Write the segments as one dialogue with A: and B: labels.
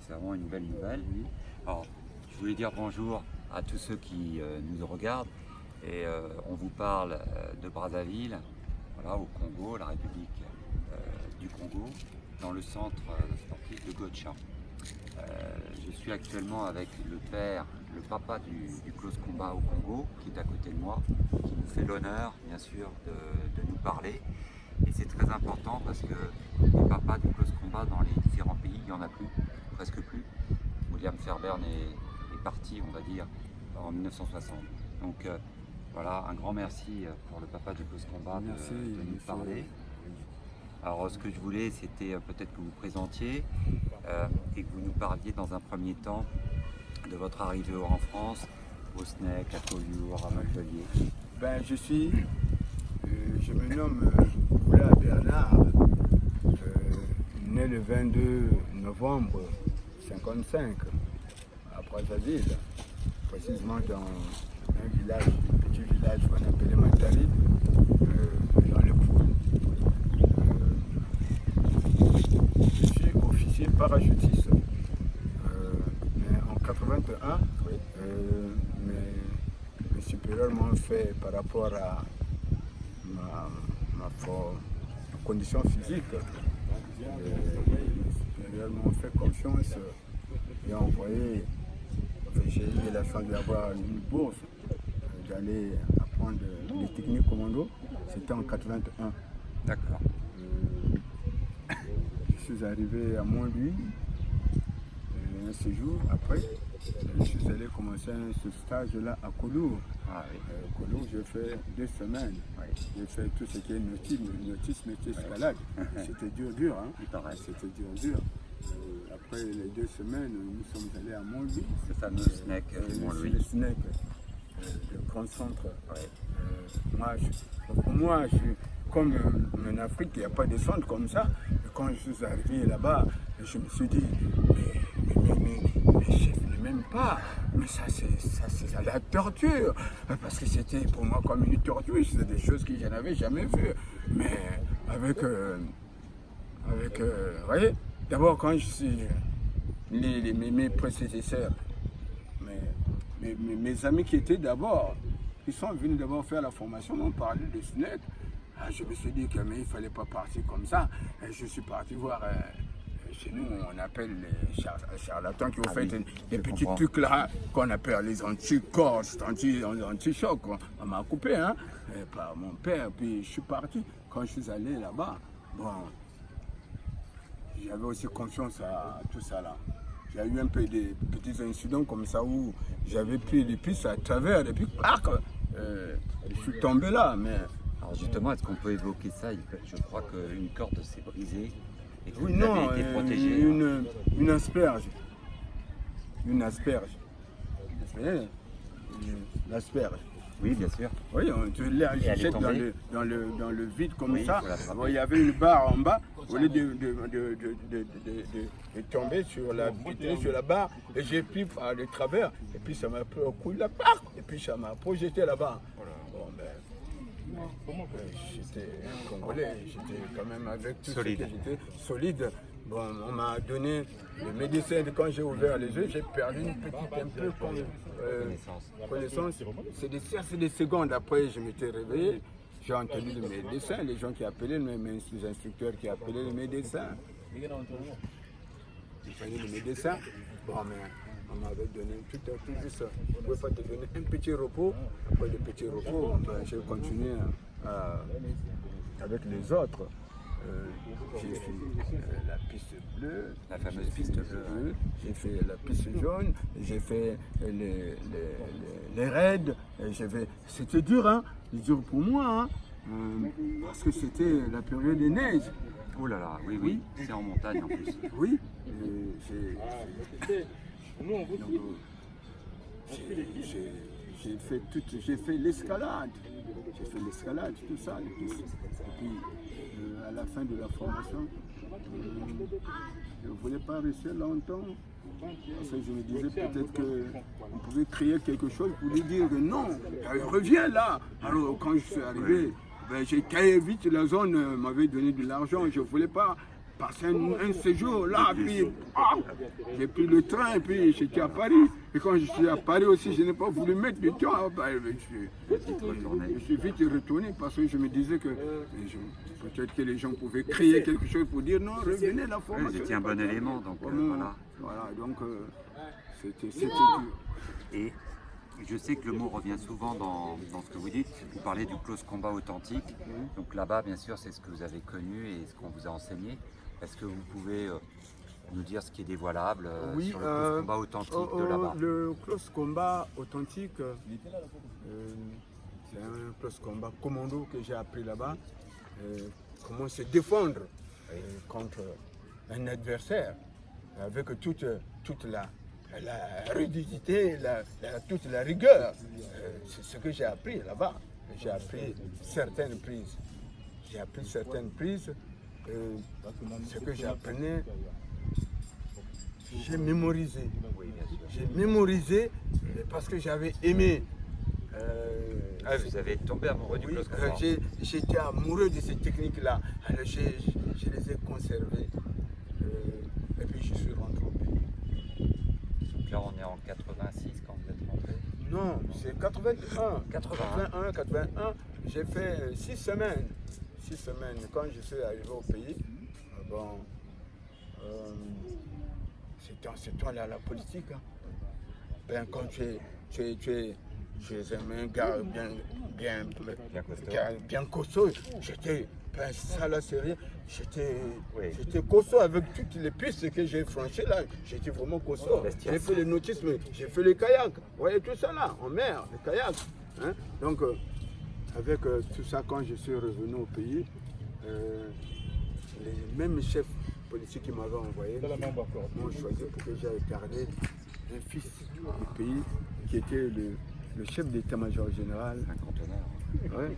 A: c'est vraiment une belle nouvelle. Alors, je voulais dire bonjour à tous ceux qui nous regardent et on vous parle de Brazzaville, voilà, au Congo, la République du Congo, dans le centre sportif de Gocha. Je suis actuellement avec le père, le papa du close combat au Congo, qui est à côté de moi, qui nous fait l'honneur, bien sûr, de nous parler. Et c'est très important parce que les papas du close combat dans les différents pays, il n'y en a plus, presque plus. William Fairbairn est parti, on va dire, en 1960. Donc voilà, un grand merci pour le papa du close combat de nous parler. Alors ce que je voulais, c'était peut-être que vous présentiez et que vous nous parliez dans un premier temps de votre arrivée en France, au SNEC, à Collioure, à Montpellier.
B: Je me nomme Oula Bernard, né le 22 novembre 1955 à Brazzaville, précisément dans un village, un petit village qu'on appelait Matari, dans le Poul. Je suis officier parachutiste. Mais en 81, mes supérieurs m'ont fait par rapport à ma condition physique. Mes supérieurs m'ont fait confiance et envoyé. J'ai eu la chance d'avoir une bourse, d'aller apprendre les techniques commando. C'était en 81.
A: D'accord.
B: Je suis arrivé à Montluy, un séjour après. Je suis allé commencer ce stage-là à Collioure.
A: Ah, oui.
B: Collioure, j'ai fait 2 semaines.
A: Oui.
B: J'ai fait tout ce qui est nautisme et escalade. C'était dur, hein.
A: Il paraît.
B: C'était dur. Après les 2 semaines, nous sommes allés à Montluy.
A: Ce fameux SNEC de Montluy.
B: Le SNEC, le grand centre.
A: Ouais.
B: Moi, comme en Afrique, il n'y a pas de centre comme ça. Et quand je suis arrivé là-bas, je me suis dit, mais chef, ne m'aime pas. Mais ça, c'est la torture. Parce que c'était pour moi comme une torture. C'était des choses que je n'avais jamais vues. Mais avec vous voyez, d'abord quand je suis, mes prédécesseurs, mes amis qui étaient d'abord, ils sont venus d'abord faire la formation, m'ont parlé de SNEC. Je me suis dit qu'il ne fallait pas partir comme ça. Je suis parti voir, chez nous on appelle les charlatans qui ont fait des petits trucs là qu'on appelle les anticorps, anti-chocs. On m'a coupé par mon père, puis je suis parti. Quand je suis allé là-bas, bon, j'avais aussi confiance à tout ça là. J'ai eu un peu des petits incidents comme ça où j'avais pris des pistes à travers, et puis je suis tombé là. Mais
A: alors justement, est-ce qu'on peut évoquer ça? Je crois qu'une corde s'est brisée et que
B: oui,
A: vous
B: non,
A: avez été protégé.
B: Une asperge. L'asperge.
A: Oui, bien sûr.
B: Oui, on te l'air
A: Et elle est
B: jette
A: tombée
B: dans le vide comme
A: Oui,
B: ça.
A: faut l'attraper.
B: Bon, il y avait une barre en bas. Au lieu de tomber sur la barre, et j'ai pris par le travers, et puis ça m'a pris au cou de la barre, et puis ça m'a projeté là-bas. Bon, j'étais un Congolais, j'étais quand même avec tout
A: Solide.
B: ce que j'étais solide. Bon, on m'a donné le médecin, quand j'ai ouvert les yeux, j'ai perdu une petite un peu comme connaissance. C'est des secondes après, je m'étais réveillé. J'ai entendu le médecin, les gens qui appelaient, les instructeurs qui appelaient le médecin. Il fallait le médecin. Bon, mais on m'avait donné tout juste. On ne pouvait pas te donner un petit repos. Après le petit repos, j'ai continué avec les autres. J'ai fait la piste bleue,
A: La fameuse piste bleue.
B: j'ai fait la piste jaune, j'ai fait les raids, c'était dur, hein, dur pour moi, parce que c'était la période des neiges.
A: Oh là là, oui, c'est en montagne en plus.
B: Oui, j'ai fait l'escalade, tout ça, et puis à la fin de la formation, je ne voulais pas rester longtemps, parce que je me disais peut-être qu'on pouvait créer quelque chose pour lui dire non, reviens là. Alors quand je suis arrivé, j'ai caillé vite la zone, m'avait donné de l'argent, je ne voulais pas passé un séjour là, puis j'ai pris le train et puis j'étais à Paris. Et quand je suis à Paris aussi, je n'ai pas voulu mettre du temps. Je suis vite retourné parce que je me disais que peut-être que les gens pouvaient créer quelque chose pour dire non, revenez la formation.
A: Vous étiez un bon élément, donc voilà.
B: Voilà, donc c'était dur.
A: Et je sais que le mot revient souvent dans ce que vous dites. Vous parlez du close combat authentique. Donc là-bas, bien sûr, c'est ce que vous avez connu et ce qu'on vous a enseigné. Est-ce que vous pouvez nous dire ce qui est dévoilable sur le close combat authentique de là-bas?
B: Le close combat authentique, c'est un close combat commando que j'ai appris là-bas. Comment se défendre contre un adversaire avec toute la rudité, toute la rigueur. C'est ce que j'ai appris là-bas. J'ai appris certaines prises. Ce que j'apprenais, j'ai mémorisé. J'ai mémorisé parce que j'avais aimé.
A: Vous avez tombé amoureux du close combat.
B: J'étais amoureux de ces techniques-là. Alors je les ai conservées. Et puis je suis rentré au pays.
A: Donc là, on est en 86 quand vous êtes rentré?
B: Non, c'est 81. 81. J'ai fait 6 semaines. 6 semaines. Quand je suis arrivé au pays, c'est toi là la politique. Hein. Ben, quand tu es un gars bien costaud, j'étais, ça là c'est rien, j'étais costaud avec toutes les pistes que j'ai franchies là, j'étais vraiment costaud. J'ai fait le nautisme, j'ai fait le kayak, vous voyez tout ça là, en mer, le kayak. Hein? Donc, avec tout ça, quand je suis revenu au pays, les mêmes chefs politiques qui m'avaient envoyé m'ont choisi pour que j'aille garder un fils du pays qui était le chef d'état-major général. Ouais.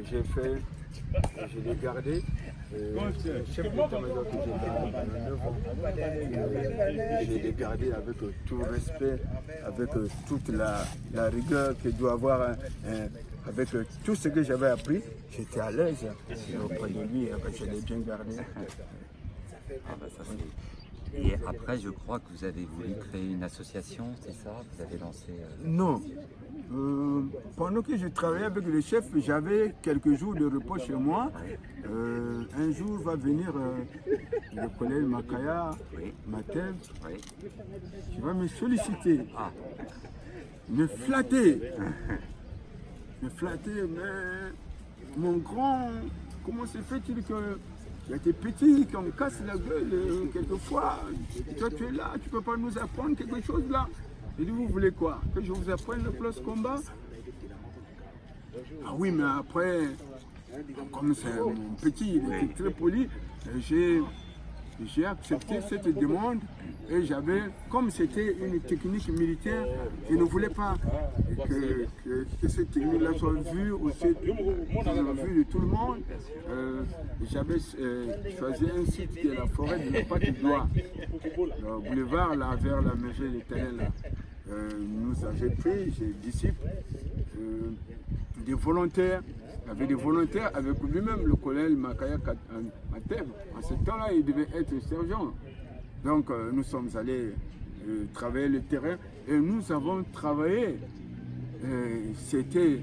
B: Je l'ai gardé. Le chef d'état-major que j'ai gardé pendant 9 ans. Je l'ai gardé avec tout respect, avec toute la rigueur qu'il doit avoir, avec tout ce que j'avais appris. J'étais à l'aise auprès de lui, je l'ai bien gardé.
A: Et après, je crois que vous avez voulu créer une association, c'est ça? Vous avez lancé...
B: Non. Pendant que je travaillais avec le chef, j'avais quelques jours de repos chez moi. Un jour va venir le colonel Makaya, Matev, qui va me solliciter, me flatter. Mais mon grand, comment se fait-il que il y a des petits qui me cassent la gueule quelquefois. Toi tu es là, tu ne peux pas nous apprendre quelque chose là. Je dis, vous voulez quoi? Que je vous apprenne le close combat? Ah oui, mais après, comme c'est mon petit, il était très poli, j'ai accepté cette demande et j'avais, comme c'était une technique militaire, je ne voulais pas que cette technique-là soit vue de tout le monde. J'avais choisi un site qui est la forêt de la Patte d'Oie, le boulevard là, vers la maison des Talents là. Nous avions pris, j'ai disciples, des volontaires. Il y avait des volontaires avec lui-même, le colonel Makaya Matev. En ce temps-là, il devait être sergent. Donc, nous sommes allés travailler le terrain et nous avons travaillé. C'était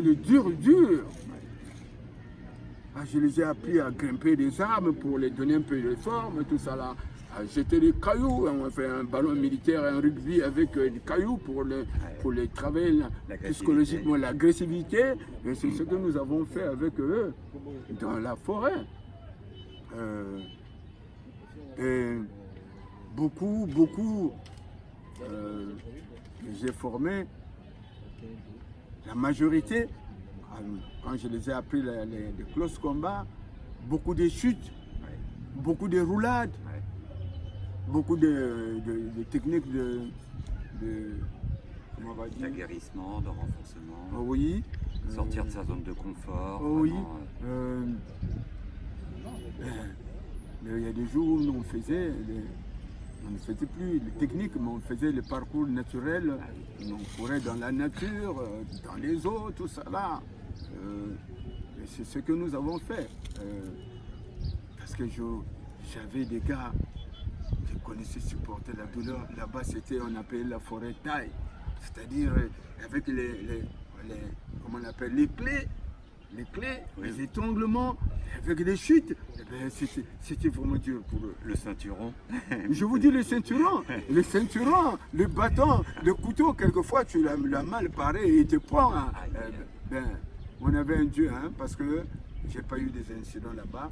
B: le dur. Je les ai appris à grimper des arbres pour les donner un peu de forme, tout ça là. Jeter des cailloux, on a fait un ballon militaire, un rugby avec des cailloux pour les travailler psychologiquement, l'agressivité. Et c'est ce que nous avons fait avec eux dans la forêt. Et beaucoup, j'ai formé la majorité, quand je les ai appris les close combats, beaucoup de chutes, beaucoup de roulades. Beaucoup de techniques
A: d'aguerrissement, de renforcement.
B: Oui.
A: Sortir de sa zone de confort.
B: Oui. Il y a des jours où on ne faisait plus les techniques, mais on faisait le parcours naturel. On courait dans la nature, dans les eaux, tout ça là. C'est ce que nous avons fait. parce que j'avais des gars, je connaissais supporter la douleur. Là-bas, on appelait la forêt taille, c'est-à-dire avec comment on appelle, les clés,
A: Oui.
B: les étranglements, avec des chutes. Eh ben, c'était vraiment dur pour eux.
A: Le ceinturon.
B: Je vous dis le ceinturon, le bâton, le couteau, quelquefois tu l'as mal paré et il te prend. Hein. Ben, on avait un Dieu, hein, parce que j'ai pas eu des incidents là-bas,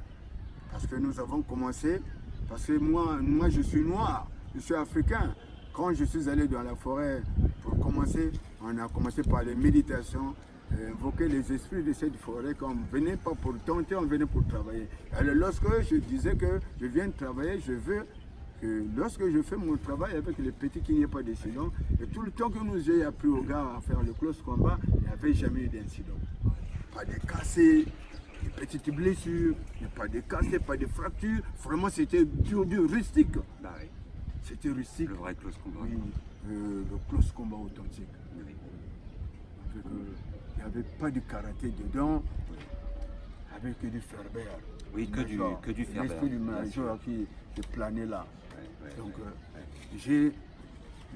B: parce que nous avons commencé, parce que moi je suis noir, je suis africain. Quand je suis allé dans la forêt pour commencer, on a commencé par les méditations, invoquer les esprits de cette forêt, qu'on ne venait pas pour tenter, on venait pour travailler. Alors lorsque je disais que je viens de travailler, je veux que lorsque je fais mon travail avec les petits qu'il n'y ait pas d'incident, et tout le temps que nous ayons appris aux gars à faire le close combat, il n'y avait jamais eu d'incident. Pas de cassés, des petites blessures, pas de cassés, pas de fractures. Vraiment, c'était dur, rustique.
A: Bah oui.
B: C'était rustique.
A: Le vrai close combat.
B: Oui, le close combat authentique.
A: Oui.
B: Il n'y avait pas de karaté dedans, avec du Ferber.
A: Oui, que du Ferber.
B: L'esprit du major qui planait là.
A: Ouais,
B: Donc,
A: ouais.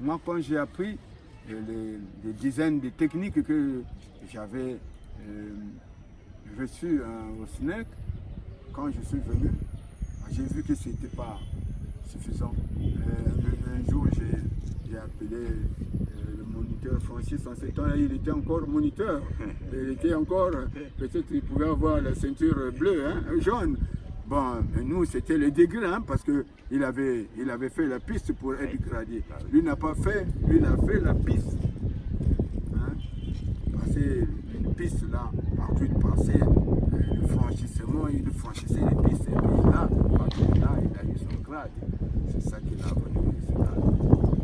B: moi, quand j'ai appris les dizaines de techniques que j'avais reçues au SNEC, quand je suis venu, j'ai vu que ce n'était pas suffisant. Un jour, j'ai appelé le moniteur Francis. En ce temps-là, il était encore moniteur. Il était encore, peut-être il pouvait avoir la ceinture bleue, hein, jaune. Bon, nous, c'était le degré, hein, parce qu'il avait fait la piste pour être gradé. Lui n'a pas fait, lui, il a fait la piste. Hein, passer une piste là, partout il passait, le franchissement, il franchissait les pistes, et puis là, partout là, il a eu son grade. C'est ça qu'il a venu.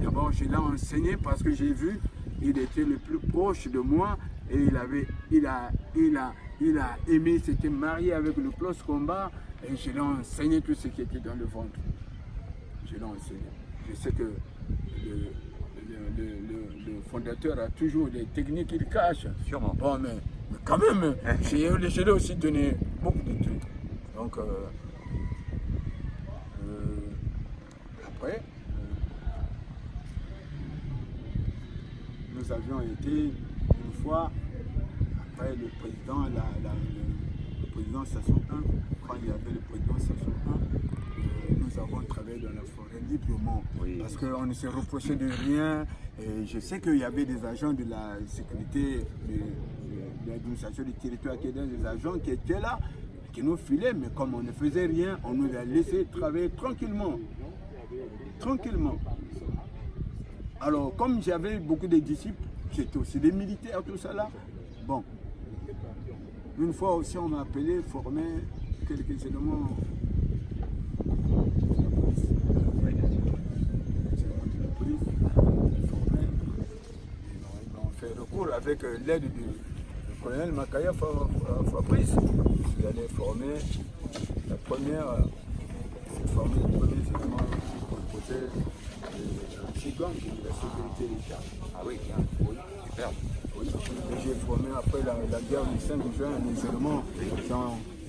B: D'abord, je l'ai enseigné parce que j'ai vu, il était le plus proche de moi et il a aimé, s'était marié avec le close combat et je l'ai enseigné tout ce qui était dans le ventre. Je l'ai enseigné. Je sais que le fondateur a toujours des techniques qu'il cache.
A: Sûrement.
B: Bon, mais quand même, je l'ai aussi donné beaucoup de trucs. Donc, après, nous avions été une fois, après le président, le président Sasson 1, quand il y avait le président Sasson 1, nous avons travaillé dans la forêt librement,
A: Oui.
B: parce qu'on ne se reprochait de rien. Et je sais qu'il y avait des agents de la sécurité, de l'administration du territoire, des agents qui étaient là, qui nous filaient, mais comme on ne faisait rien, on nous a laissé travailler tranquillement. Tranquillement. Alors, comme j'avais beaucoup de disciples, j'étais aussi des militaires, tout ça là. Bon, une fois aussi, on m'a appelé, formé quelques éléments. On fait recours avec l'aide du colonel Makaya Fabrice. Il allait former la première, former les premiers éléments qui composaient le Chigang, qui est la sécurité de l'État.
A: Ah oui,
B: Oui.
A: super.
B: Oui. Et j'ai formé après la guerre du 5 juin les éléments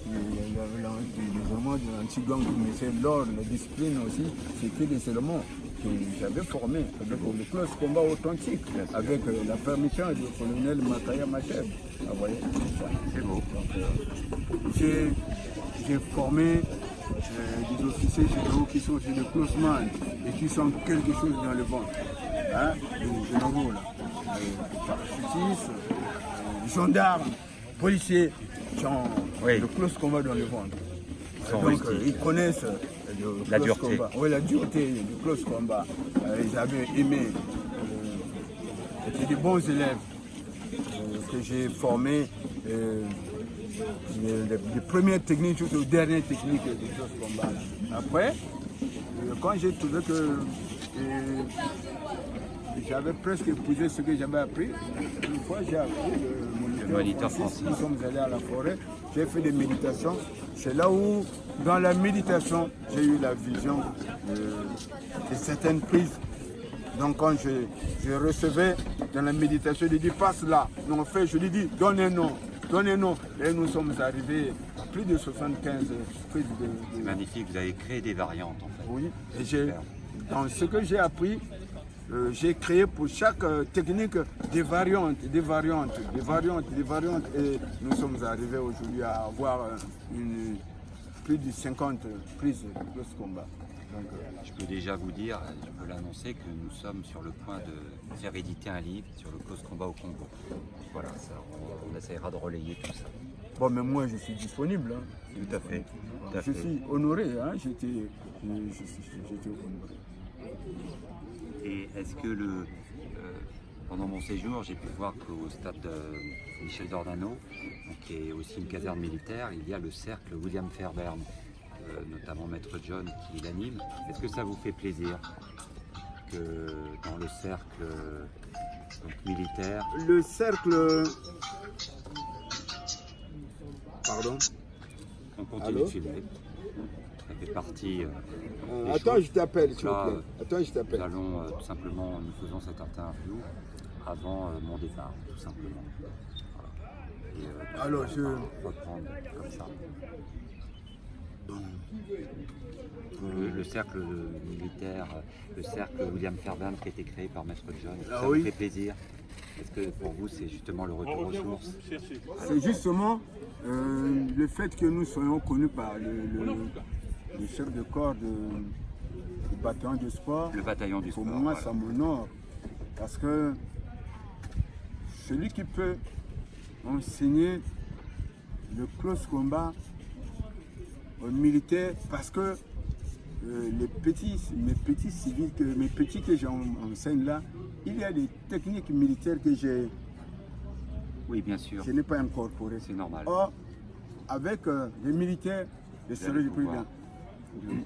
B: de l'Antigang, mais c'est l'ordre, la discipline aussi, c'était des éléments que j'avais formés avec le close combat authentique, avec la permission du colonel Makaya Macheb. Ah, voyez,
A: C'est beau.
B: Donc, j'ai formé des officiers généraux qui sont des close-man et qui sont quelque chose dans le ventre. Hein, des généraux là, parachutistes, gendarmes, policiers, qui ont le close combat dans le ventre. Donc ils connaissent
A: la
B: close
A: dureté.
B: Combat. Oui, la dureté du close combat. Ils avaient aimé. C'était des bons élèves que j'ai formés. Les premières techniques jusqu'aux dernières techniques du close combat. Après, quand j'ai trouvé que j'avais presque épuisé ce que j'avais appris, une fois j'ai appris le moniteur Francis. Nous sommes allés à la forêt, j'ai fait des méditations. C'est là où, dans la méditation, j'ai eu la vision de certaines prises. Donc quand je recevais dans la méditation, je lui dis passe là. Non, en fait, je lui dis donne un nom. Et nous sommes arrivés plus de 75 prises
A: C'est magnifique, vous avez créé des variantes en fait.
B: Oui, et
A: Super.
B: dans ce que j'ai appris, j'ai créé pour chaque technique des variantes, des variantes, des variantes, des variantes. Et nous sommes arrivés aujourd'hui à avoir plus de 50 prises de ce combat. Donc,
A: Je peux déjà vous dire, je peux l'annoncer, que nous sommes sur le point de faire éditer un livre sur le close combat au Congo. Voilà, ça, on essaiera de relayer tout ça.
B: bon, mais moi je suis disponible. Hein.
A: Tout à fait. Tout à
B: Je
A: fait.
B: suis honoré, hein. J'étais honoré.
A: Et est-ce que pendant mon séjour, j'ai pu voir qu'au stade de Michel Dornano, donc, qui est aussi une caserne militaire, il y a le cercle William Fairbairn, notamment Maître John qui l'anime. Est-ce que ça vous fait plaisir que dans le cercle donc, militaire,
B: Le cercle. Pardon.
A: on continue
B: Allô
A: de filmer? Ça fait partie des
B: Attends,
A: choses.
B: je t'appelle, s'il
A: Là,
B: vous plaît. Attends, je
A: Nous
B: t'appelle.
A: allons tout simplement, nous faisons cette interview avant mon départ, tout simplement. Voilà. Et,
B: Alors,
A: on va reprendre comme ça. Le cercle militaire, le cercle William Fairbairn qui a été créé par Maître John,
B: Ah
A: ça
B: oui.
A: vous fait plaisir? Est-ce que pour vous c'est justement le retour aux sources?
B: C'est justement le fait que nous soyons connus par le chef de corps du bataillon de sport.
A: Le bataillon du
B: Pour
A: sport.
B: moi,
A: voilà.
B: ça m'honore. Parce que celui qui peut enseigner le close combat aux militaires, parce que mes petits civils, mes petits que j'enseigne là, il y a des techniques militaires que
A: Oui, bien sûr,
B: je n'ai pas incorporées.
A: c'est normal.
B: Or, avec les militaires, les
A: Vous
B: soldats
A: allez
B: du
A: pouvoir.
B: président,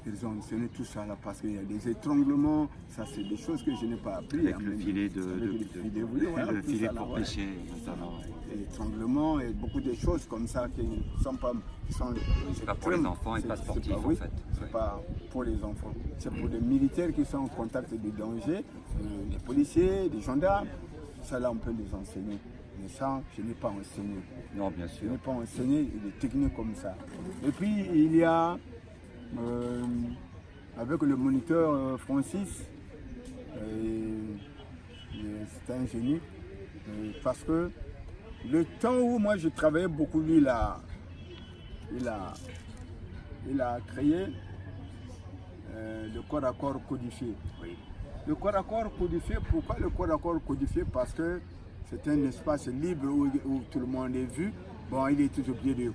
B: ils ont enseigné tout ça là parce qu'il y a des étranglements, ça c'est des choses que je n'ai pas appris.
A: Avec le filet le
B: tout
A: filet
B: ça, là,
A: pour
B: ouais.
A: pêcher, notamment.
B: Des étranglements et beaucoup de choses comme ça qui ne sont pas.
A: C'est pas pour les enfants et pas sportifs, en fait.
B: C'est
A: Ouais.
B: pas pour les enfants. C'est pour les militaires qui sont en contact de danger, les policiers, les gendarmes. Ça là on peut les enseigner. Mais ça, je n'ai pas enseigné.
A: Non, bien
B: Je
A: sûr.
B: n'ai pas enseigné des techniques comme ça. Et puis il y a, avec le moniteur Francis, c'est un génie, parce que le temps où moi je travaillais beaucoup, lui, il a créé le corps à corps codifié.
A: Oui.
B: Le corps à corps codifié, pourquoi le corps à corps codifié? Parce que c'est un espace libre où tout le monde est vu. Bon, il est obligé de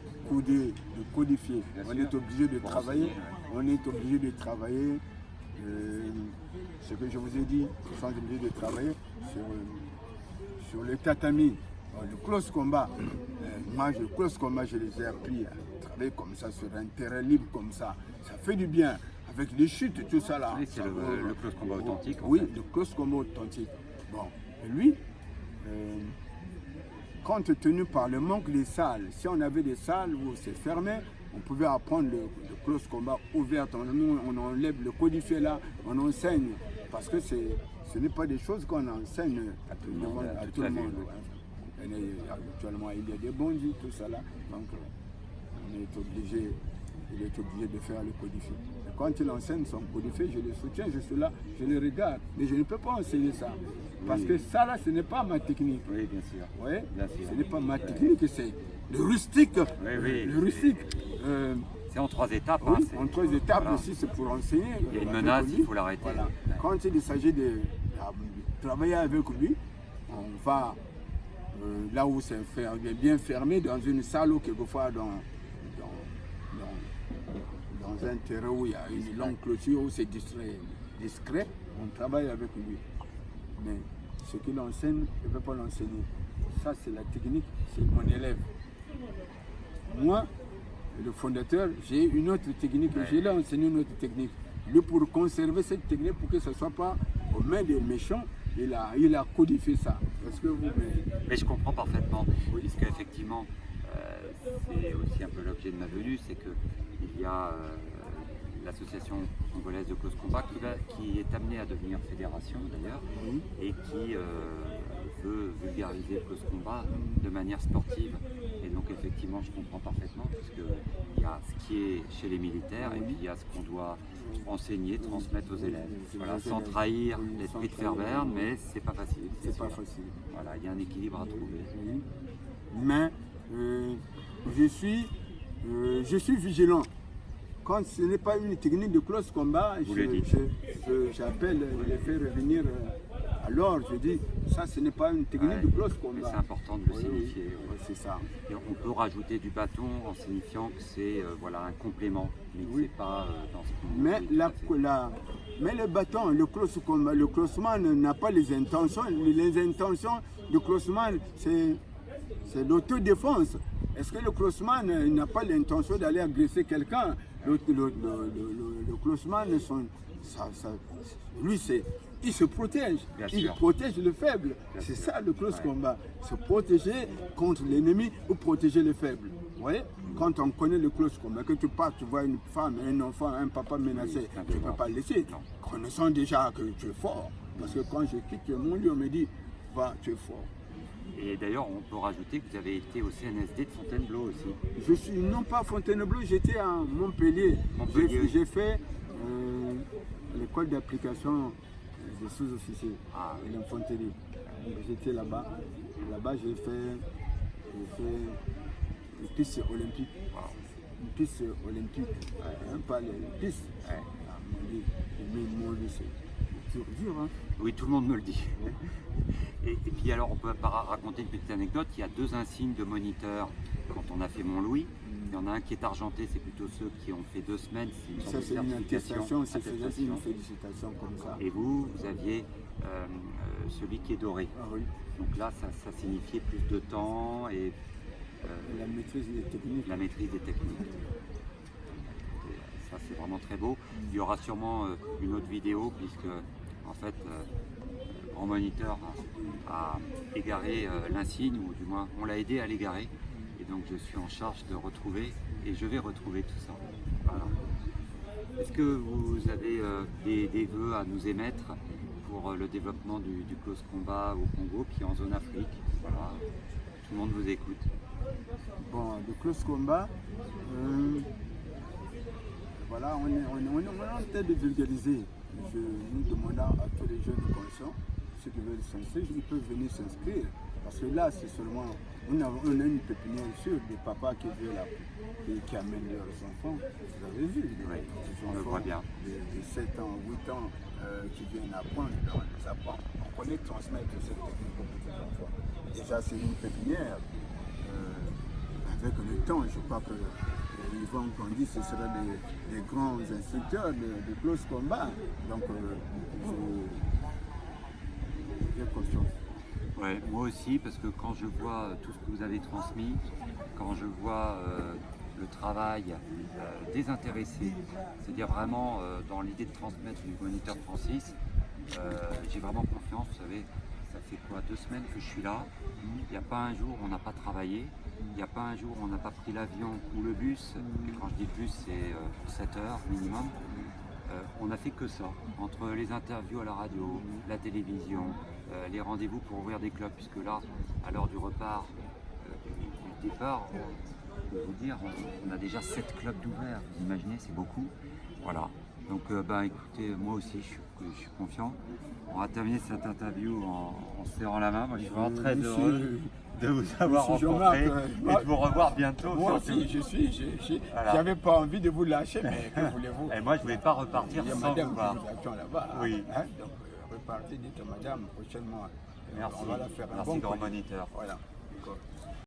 B: codifier.
A: Bien
B: On
A: sûr.
B: est obligé de
A: Pour
B: travailler.
A: enseigner,
B: On est obligé de travailler. Ce que je vous ai dit, ils sont obligés de travailler sur le tatami. Le close combat, moi le close combat, je les ai appris à travailler comme ça, sur un terrain libre comme ça. Ça fait du bien, avec les chutes, tout ça là.
A: Oui, c'est le close combat authentique. En
B: Oui,
A: fait.
B: le close combat authentique. Bon, et lui, compte tenu par le manque des salles, si on avait des salles où c'est fermé, on pouvait apprendre le close combat ouvert. On enlève le codifié là, on enseigne. Parce que ce n'est pas des choses qu'on enseigne
A: À tout le monde,
B: à
A: toute
B: tout
A: la
B: le
A: vie,
B: monde.
A: oui.
B: Actuellement, il y a des bandits, tout ça là. Donc, il est obligé de faire le codifié. Et quand il enseigne son codifié, je le soutiens, je suis là, je le regarde. Mais je ne peux pas enseigner ça. Parce que ça là, ce n'est pas ma technique.
A: Oui, bien sûr.
B: Oui,
A: Bien sûr.
B: ce n'est pas ma technique, c'est le rustique.
A: Oui, oui.
B: Le rustique.
A: C'est en 3 étapes.
B: Oui,
A: hein, c'est-
B: en 3 étapes
A: voilà.
B: aussi, c'est pour enseigner.
A: Il y a une
B: Avec
A: menace,
B: lui.
A: il faut l'arrêter.
B: Voilà.
A: Ouais.
B: Quand il s'agit de travailler avec lui, on va là où c'est bien fermé, dans une salle ou quelquefois dans un terrain où il y a une longue clôture, où c'est discret, on travaille avec lui. Mais ce qu'il enseigne, je ne peux pas l'enseigner. Ça, c'est la technique, c'est mon élève. Moi, le fondateur, j'ai une autre technique, je lui ai enseigné une autre technique. Lui, pour conserver cette technique, pour que ce ne soit pas aux mains des méchants, il a codifié ça. Parce que
A: Mais je comprends parfaitement, puisque effectivement, c'est aussi un peu l'objet de ma venue, c'est qu'il y a l'association congolaise de close combat qui est amenée à devenir fédération d'ailleurs,
B: Oui.
A: et qui veut vulgariser le close combat de manière sportive. Et donc effectivement, je comprends parfaitement, parce qu'il y a ce qui est chez les militaires et puis il y a ce qu'on doit enseigner, transmettre aux élèves. Voilà, sans trahir l'esprit de Fairbairn, mais c'est pas facile.
B: C'est pas facile.
A: Voilà, il y a un équilibre à trouver.
B: Oui. Mais je suis vigilant. Quand ce n'est pas une technique de close combat, j'appelle, je les fais revenir. Alors je dis, ça ce n'est pas une technique de close
A: Mais
B: combat.
A: c'est important de le signifier.
B: Oui, c'est ça.
A: Et on peut rajouter du bâton en signifiant que c'est voilà, un complément, mais que c'est pas dans ce qu'on
B: Mais,
A: dit,
B: mais le bâton, le closeman n'a pas les intentions. Les intentions du closeman, c'est l'autodéfense. Est-ce que le closeman n'a pas l'intention d'aller agresser quelqu'un? Le closeman, lui, il se protège. Il protège le faible. C'est ça le close combat. Se protéger contre l'ennemi ou protéger le faible. Vous voyez? Quand on connaît le close combat, que tu pars, tu vois une femme, un enfant, un papa menacé, tu ne peux pas le laisser. Connaissant déjà que tu es fort. Parce que quand je quitte mon lieu, on me dit, va, tu es fort.
A: Et d'ailleurs, on peut rajouter que vous avez été au CNSD de Fontainebleau aussi.
B: Je suis non pas à Fontainebleau, j'étais à Montpellier. J'ai fait l'école d'application des sous-officiers de l'infanterie. J'étais là-bas. Là-bas, j'ai fait une piste olympique. Une piste olympique. Pas les pistes. C'est dur, hein?
A: Oui, tout le monde me le dit. Et puis alors, on peut raconter une petite anecdote. Il y a 2 insignes de moniteurs quand on a fait Mont-Louis. Il y en a un qui est argenté, c'est plutôt ceux qui ont fait 2 semaines.
B: Ça, c'est une attestation, c'est une félicitation comme ça.
A: Et vous aviez celui qui est doré.
B: Ah oui.
A: Donc là, ça signifiait plus de temps et
B: la maîtrise des techniques.
A: La maîtrise des techniques. Ça, c'est vraiment très beau. Il y aura sûrement une autre vidéo, puisque en fait, le grand moniteur a égaré l'insigne, ou du moins, on l'a aidé à l'égarer. Et donc, je suis en charge de retrouver, et je vais retrouver tout ça. Voilà. Est-ce que vous avez des vœux à nous émettre pour le développement du close combat au Congo, puis en zone Afrique? Voilà. Tout le monde vous écoute.
B: Bon, le close combat, voilà, on est en train de vulgariser. Nous demandons à tous les jeunes conscients, ceux qui veulent s'inscrire, ils peuvent venir s'inscrire. Parce que là, c'est seulement, on a une pépinière sûre des papas qui viennent là, qui amènent leurs enfants. Vous avez vu,
A: on le voit bien.
B: De 7 ans, 8 ans, qui viennent apprendre, on les apprend. On connaît transmettre cette technique aux petits enfants. Déjà, c'est une pépinière. Avec le temps, je crois que ils vont grandir, ce sera des grands instructeurs de close combat. Donc, j'ai confiance.
A: Ouais, moi aussi, parce que quand je vois tout ce que vous avez transmis, quand je vois le travail désintéressé, c'est-à-dire vraiment dans l'idée de transmettre du moniteur Francis, j'ai vraiment confiance. Vous savez, ça fait quoi, 2 semaines que je suis là. Il n'y a pas un jour où on n'a pas travaillé. Il n'y a pas un jour où on n'a pas pris l'avion ou le bus. Et quand je dis bus, c'est 7 heures minimum. On n'a fait que ça. Entre les interviews à la radio, la télévision, les rendez-vous pour ouvrir des clubs, puisque là, à l'heure du repart, du départ, je peux vous dire, on a déjà 7 clubs d'ouverts. Vous imaginez, c'est beaucoup. Voilà. Donc, écoutez, moi aussi, je suis confiant. On va terminer cette interview en se serrant la main. Moi, je suis vraiment très heureux de vous avoir rencontré et de vous revoir bientôt.
B: Moi aussi, j'avais pas envie de vous lâcher, mais que voulez-vous?
A: Et moi, je ne voulais pas repartir sans vous voir.
B: Là-bas,
A: oui.
B: Hein, donc, repartez, dites à madame, prochainement,
A: merci.
B: on va la faire un
A: merci,
B: bon
A: grand moniteur.
B: Voilà.